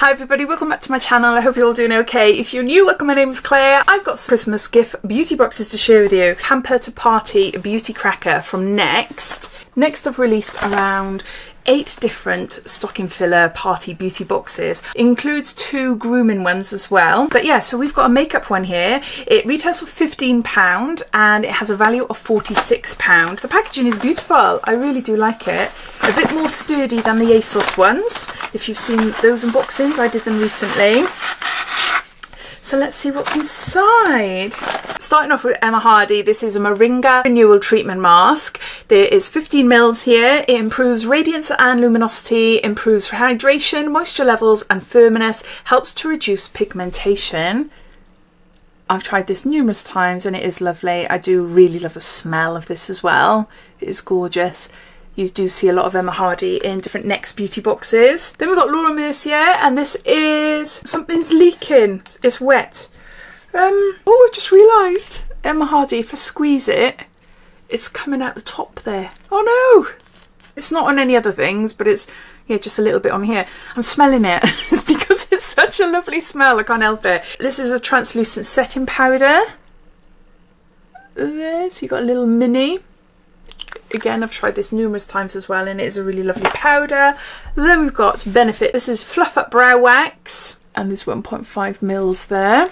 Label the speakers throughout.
Speaker 1: Hi everybody, welcome back to my channel. I hope you're all doing okay. If you're new, welcome, my name is Claire. I've got some Christmas gift beauty boxes to share with you. Pamper to Party Beauty Cracker from Next. Next have released around 8 different stocking filler party beauty boxes. Includes 2 grooming ones as well. But yeah, so we've got a makeup one here. It retails for £15 and it has a value of £46. The packaging is beautiful. I really do like it. A bit more sturdy than the ASOS ones. If you've seen those unboxings, I did them recently. So let's see what's inside. Starting off with Emma Hardie, this is a Moringa Renewal Treatment Mask. There is 15 mils here. It improves radiance and luminosity, improves hydration, moisture levels and firmness, helps to reduce pigmentation. I've tried this numerous times and it is lovely. I do really love the smell of this as well. It is gorgeous. You do see a lot of Emma Hardie in different Next beauty boxes. Then we've got Laura Mercier, and this is Something's Leaking. It's wet. Oh, I just realised Emma Hardie, if I squeeze it, it's coming out the top there. Oh no! It's not on any other things, but it's, yeah, just a little bit on here. I'm smelling it. It's because it's such a lovely smell, I can't help it. This is a translucent setting powder. There, so you've got a little mini. Again, I've tried this numerous times as well, and it is a really lovely powder. Then we've got Benefit. This is Fluff Up Brow Wax, and there's 1.5 mils there.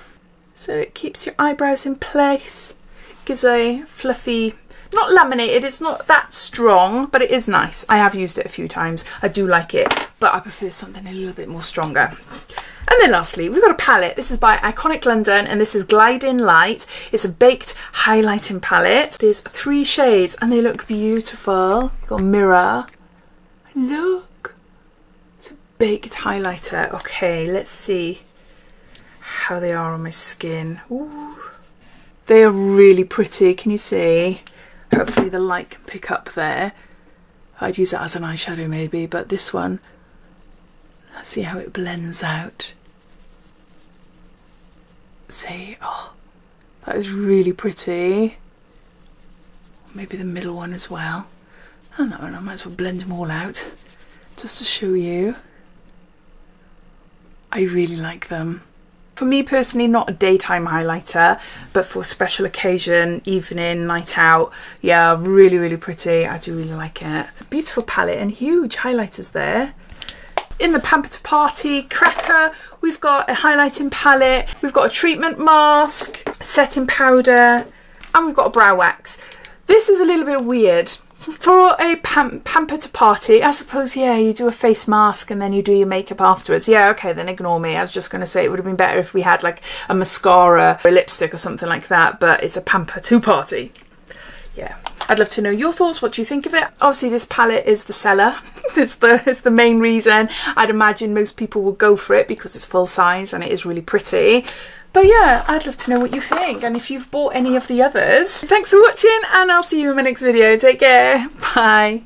Speaker 1: So it keeps your eyebrows in place. Gives a fluffy, not laminated, it's not that strong, but it is nice. I have used it a few times. I do like it, but I prefer something a little bit more stronger. And then lastly, we've got a palette. This is by Iconic London, and this is Gliding Light. It's a baked highlighting palette. There's 3 shades and they look beautiful. You've got a mirror. Look, it's a baked highlighter. Okay, let's see how they are on my skin. Ooh. They are really pretty, can you see? Hopefully the light can pick up there. I'd use it as an eyeshadow maybe, but this one, let's see how it blends out. See, oh, that is really pretty. Maybe the middle one as well. And that one, I might as well blend them all out just to show you. I really like them. For me personally, not a daytime highlighter, but for special occasion, evening, night out, yeah, really, really pretty. I do really like it. Beautiful palette and huge highlighters there. In the Pamper to Party Cracker, we've got a highlighting palette, we've got a treatment mask, setting powder, and we've got a brow wax. This is a little bit weird. For a Pamper to Party, I suppose, yeah, you do a face mask and then you do your makeup afterwards. Yeah, okay, then ignore me. I was just going to say it would have been better if we had like a mascara or a lipstick or something like that, but it's a Pamper to Party. Yeah. I'd love to know your thoughts. What do you think of it? Obviously, this palette is the seller. it's the main reason. I'd imagine most people will go for it because it's full size and it is really pretty. But yeah, I'd love to know what you think. And if you've bought any of the others. Thanks for watching, and I'll see you in my next video. Take care. Bye.